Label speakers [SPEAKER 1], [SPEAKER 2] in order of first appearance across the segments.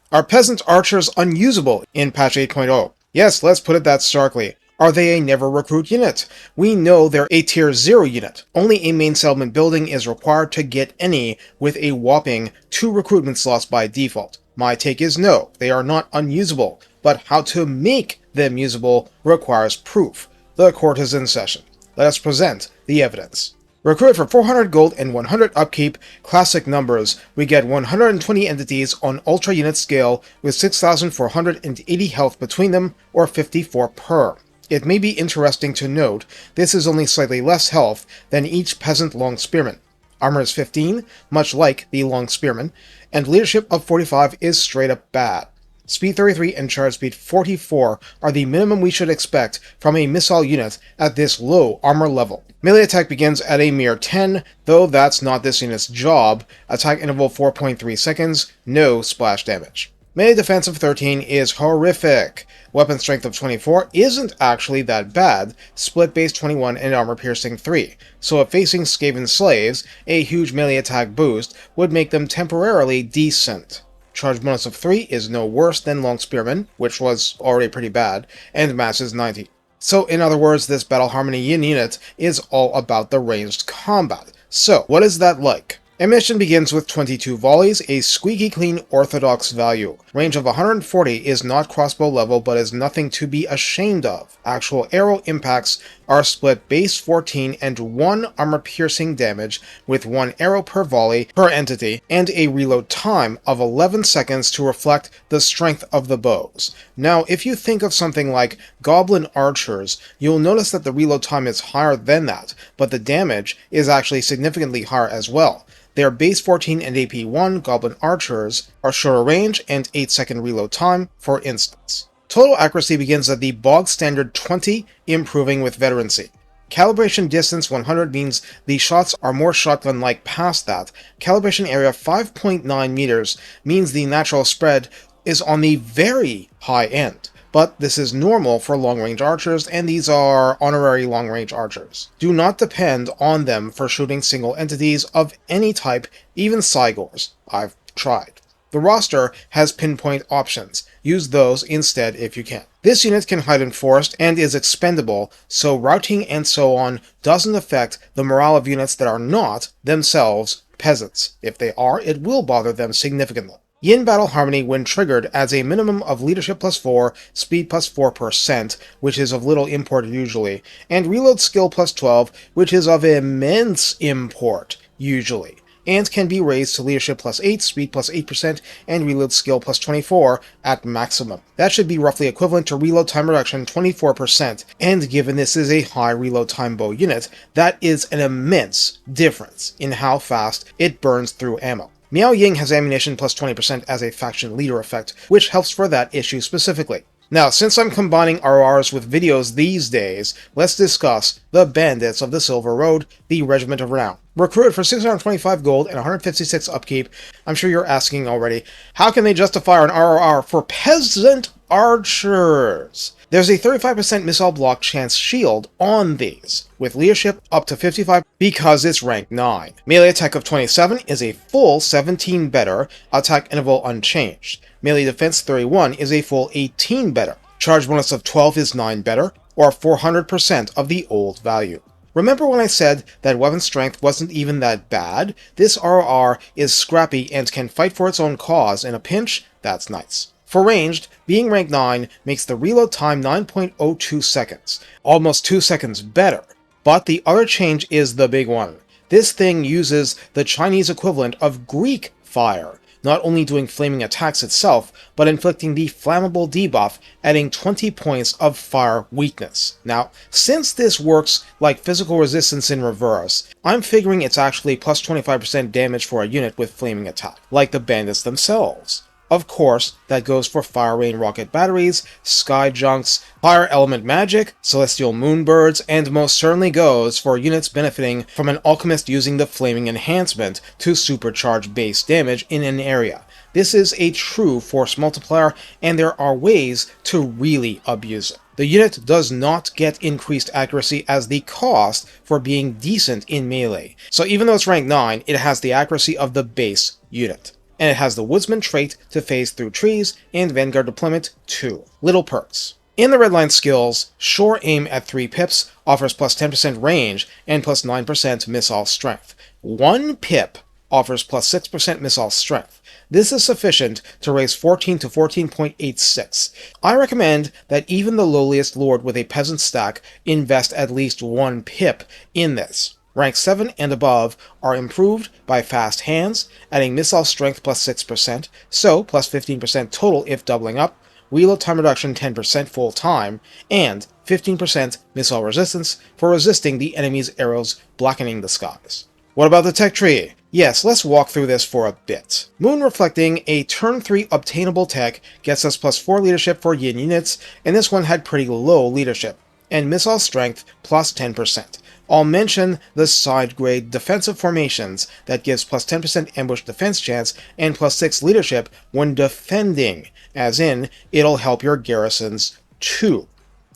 [SPEAKER 1] Are Peasant Archers unusable in patch 8.0? Yes, let's put it that starkly. Are they a never recruit unit? We know they're a tier 0 unit. Only a main settlement building is required to get any, with a whopping 2 recruitment slots by default. My take is no, they are not unusable, but how to make them usable requires proof. The court is in session. Let us present the evidence. Recruit for 400 gold and 100 upkeep, classic numbers, we get 120 entities on Ultra Unit scale with 6,480 health between them, or 54 per. It may be interesting to note, this is only slightly less health than each Peasant Long Spearman. Armor is 15, much like the Long Spearman, and leadership of 45 is straight up bad. Speed 33 and charge speed 44 are the minimum we should expect from a missile unit at this low armor level. Melee attack begins at a mere 10, though that's not this unit's job. Attack interval 4.3 seconds, no splash damage. Melee defense of 13 is horrific. Weapon strength of 24 isn't actually that bad, split base 21 and armor piercing 3, so if facing Skaven slaves, a huge melee attack boost would make them temporarily decent. Charge bonus of 3 is no worse than Long Spearman, which was already pretty bad, and mass is 90. So in other words, this Battle Harmony Yin unit is all about the ranged combat. So what is that like? Ammunition begins with 22 volleys, a squeaky clean orthodox value. Range of 140 is not crossbow level, but is nothing to be ashamed of. Actual arrow impacts are split base 14 and 1 armor piercing damage with 1 arrow per volley per entity, and a reload time of 11 seconds to reflect the strength of the bows. Now, if you think of something like Goblin Archers, you'll notice that the reload time is higher than that, but the damage is actually significantly higher as well. Their base 14 and AP 1 Goblin Archers are shorter range and 8-second reload time, for instance. Total accuracy begins at the bog standard 20, improving with veterancy. Calibration distance 100 means the shots are more shotgun-like past that. Calibration area 5.9 meters means the natural spread is on the very high end. But this is normal for long-range archers, and these are honorary long-range archers. Do not depend on them for shooting single entities of any type, even Cygors. I've tried. The roster has pinpoint options. Use those instead if you can. This unit can hide in forest and is expendable, so routing and so on doesn't affect the morale of units that are not, themselves, peasants. If they are, it will bother them significantly. Yin Battle Harmony, when triggered, adds a minimum of leadership plus 4, speed plus 4%, which is of little import usually, and reload skill plus 12, which is of immense import usually, and can be raised to leadership plus 8, speed plus 8%, and reload skill plus 24 at maximum. That should be roughly equivalent to reload time reduction 24%, and given this is a high reload time bow unit, that is an immense difference in how fast it burns through ammo. Miao Ying has ammunition plus 20% as a faction leader effect, which helps for that issue specifically. Now, since I'm combining RORs with videos these days, let's discuss the Bandits of the Silver Road, the Regiment of Renown. Recruited for 625 gold and 156 upkeep, I'm sure you're asking already, how can they justify an ROR for Peasant Archers? There's a 35% missile block chance shield on these, with leadership up to 55 because it's rank 9. Melee attack of 27 is a full 17 better, attack interval unchanged. Melee defense 31 is a full 18 better. Charge bonus of 12 is 9 better, or 400% of the old value. Remember when I said that weapon strength wasn't even that bad? This ROR is scrappy and can fight for its own cause in a pinch. That's nice. For ranged, being rank 9 makes the reload time 9.02 seconds, almost 2 seconds better. But the other change is the big one. This thing uses the Chinese equivalent of Greek fire, not only doing flaming attacks itself, but inflicting the flammable debuff, adding 20 points of fire weakness. Now, since this works like physical resistance in reverse, I'm figuring it's actually plus 25% damage for a unit with flaming attack, like the bandits themselves. Of course, that goes for Fire Rain rocket batteries, Sky Junks, Fire Element Magic, Celestial Moonbirds, and most certainly goes for units benefiting from an alchemist using the Flaming Enhancement to supercharge base damage in an area. This is a true force multiplier, and there are ways to really abuse it. The unit does not get increased accuracy as the cost for being decent in melee, so even though it's rank 9, it has the accuracy of the base unit. and it has the Woodsman trait to phase through trees, and Vanguard deployment 2. Little perks. In the redline skills, Sure Aim at 3 pips offers plus 10% range and plus 9% missile strength. 1 pip offers plus 6% missile strength. This is sufficient to raise 14 to 14.86. I recommend that even the lowliest lord with a peasant stack invest at least 1 pip in this. Rank 7 and above are improved by fast hands, adding missile strength plus 6%, so plus 15% total if doubling up, reload time reduction 10% full time, and 15% missile resistance for resisting the enemy's arrows blackening the skies. What about the tech tree? Yes, let's walk through this for a bit. Moon Reflecting, a turn 3 obtainable tech, gets us plus 4 leadership for yin units, and this one had pretty low leadership, and missile strength plus 10%. I'll mention the side grade defensive formations that gives plus 10% ambush defense chance and plus 6 leadership when defending, as in, it'll help your garrisons too.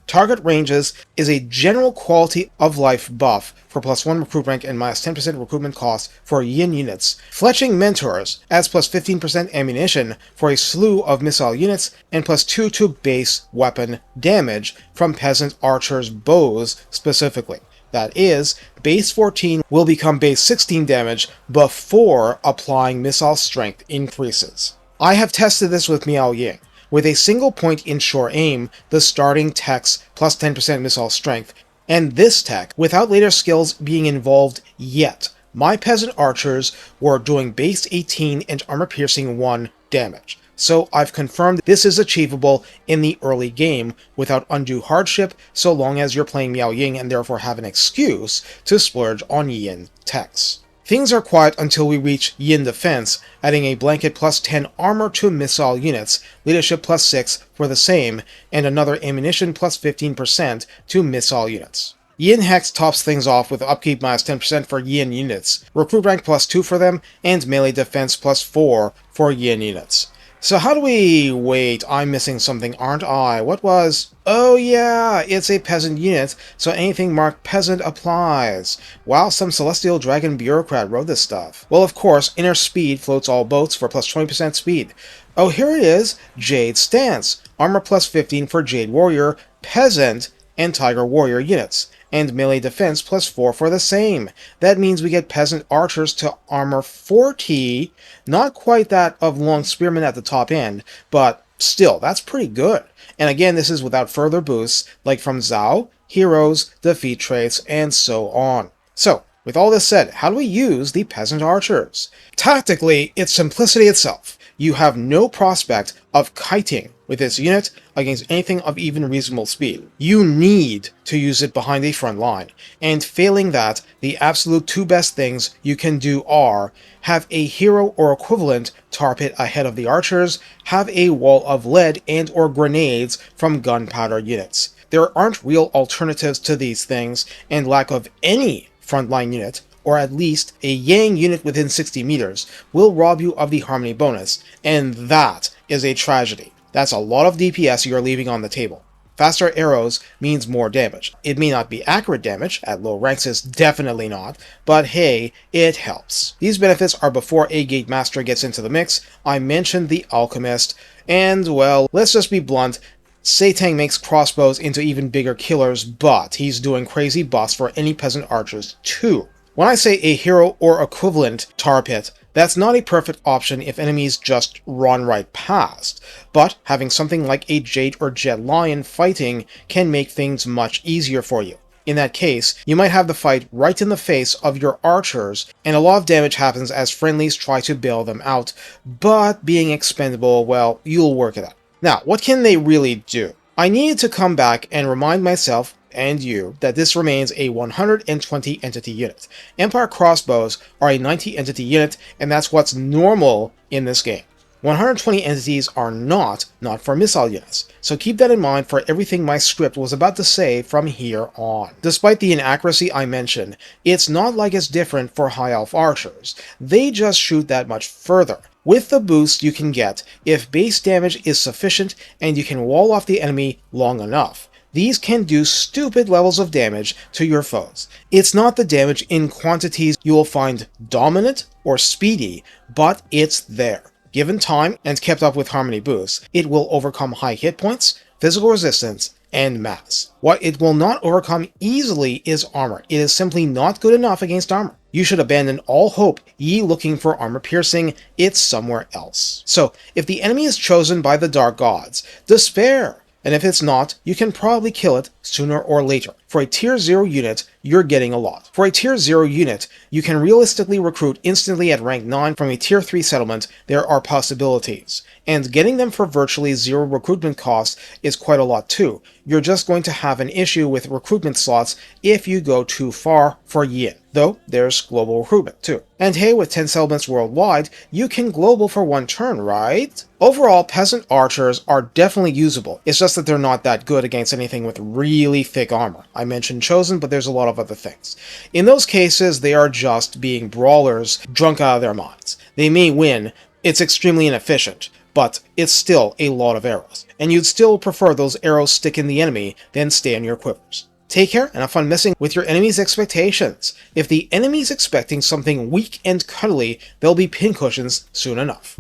[SPEAKER 1] Target Ranges is a general quality of life buff for plus 1 recruit rank and minus 10% recruitment cost for yin units. Fletching Mentors adds plus 15% ammunition for a slew of missile units and plus 2 to base weapon damage from Peasant Archers bows specifically. That is, base 14 will become base 16 damage before applying missile strength increases. I have tested this with Miao Ying. With a single point in Sure Aim, the starting tech's plus 10% missile strength, and this tech, without later skills being involved yet, my Peasant Archers were doing base 18 and armor piercing 1 damage. So I've confirmed this is achievable in the early game without undue hardship, so long as you're playing Miao Ying and therefore have an excuse to splurge on yin techs. Things are quiet until we reach Yin Defense, adding a blanket plus 10 armor to missile units, leadership plus 6 for the same, and another ammunition plus 15% to missile units. Yin Hex tops things off with upkeep minus 10% for Yin units, recruit rank plus 2 for them, and melee defense plus 4 for Yin units. So how do we... wait, I'm missing something, aren't I? What was... oh yeah, it's a peasant unit, so anything marked peasant applies. Wow, some celestial dragon bureaucrat wrote this stuff. Well, of course, inner speed floats all boats for plus 20% speed. Oh, here it is, Jade Stance. Armor plus 15 for Jade Warrior, Peasant, and Tiger Warrior units. And melee defense plus 4 for the same. That means we get Peasant Archers to armor 40, not quite that of Long Spearmen at the top end, but still, that's pretty good. And again, this is without further boosts, like from Zhao, Heroes, Defeat traits, and so on. So, with all this said, how do we use the Peasant Archers? Tactically, it's simplicity itself. You have no prospect of kiting with this unit against anything of even reasonable speed. You need to use it behind a front line, and failing that, the absolute 2 best things you can do are have a hero or equivalent tar pit ahead of the archers, have a wall of lead and or grenades from gunpowder units. There aren't real alternatives to these things, and lack of any frontline unit, or at least a Yang unit within 60 meters, will rob you of the Harmony bonus, and that is a tragedy. That's a lot of DPS you're leaving on the table. Faster arrows means more damage. It may not be accurate damage, at low ranks it's definitely not, but hey, it helps. These benefits are before a Gate Master gets into the mix. I mentioned the Alchemist, and well, let's just be blunt, Satang makes crossbows into even bigger killers, but he's doing crazy buffs for any Peasant Archers too. When I say a hero or equivalent tar pit, that's not a perfect option if enemies just run right past, but having something like a Jade or Jet Lion fighting can make things much easier for you. In that case, you might have the fight right in the face of your archers, and a lot of damage happens as friendlies try to bail them out, but being expendable, well, you'll work it out. Now, what can they really do? I needed to come back and remind myself and you that this remains a 120 entity unit. Empire crossbows are a 90 entity unit, and that's what's normal in this game. 120 entities are not for missile units, so keep that in mind for everything my script was about to say from here on. Despite the inaccuracy I mentioned, it's not like it's different for high elf archers. They just shoot that much further. With the boost you can get if base damage is sufficient and you can wall off the enemy long enough. These can do stupid levels of damage to your foes. It's not the damage in quantities you will find dominant or speedy, but it's there. Given time and kept up with harmony boosts, it will overcome high hit points, physical resistance, and mass. What it will not overcome easily is armor. It is simply not good enough against armor. You should abandon all hope ye looking for armor piercing, it's somewhere else. So, if the enemy is chosen by the Dark Gods, despair! And if it's not, you can probably kill it sooner or later. For a tier 0 unit, you're getting a lot. For a tier 0 unit, you can realistically recruit instantly at rank 9 from a tier 3 settlement. There are possibilities. And getting them for virtually 0 recruitment cost is quite a lot too. You're just going to have an issue with recruitment slots if you go too far for yin. Though, there's global recruitment too. And hey, with 10 settlements worldwide, you can global for 1 turn, right? Overall, Peasant Archers are definitely usable. It's just that they're not that good against anything with really thick armor. I mentioned Chosen, but there's a lot of other things. In those cases, they are just being brawlers drunk out of their minds. They may win, it's extremely inefficient, but it's still a lot of arrows. And you'd still prefer those arrows stick in the enemy than stay in your quivers. Take care and have fun messing with your enemy's expectations. If the enemy's expecting something weak and cuddly, they'll be pincushions soon enough.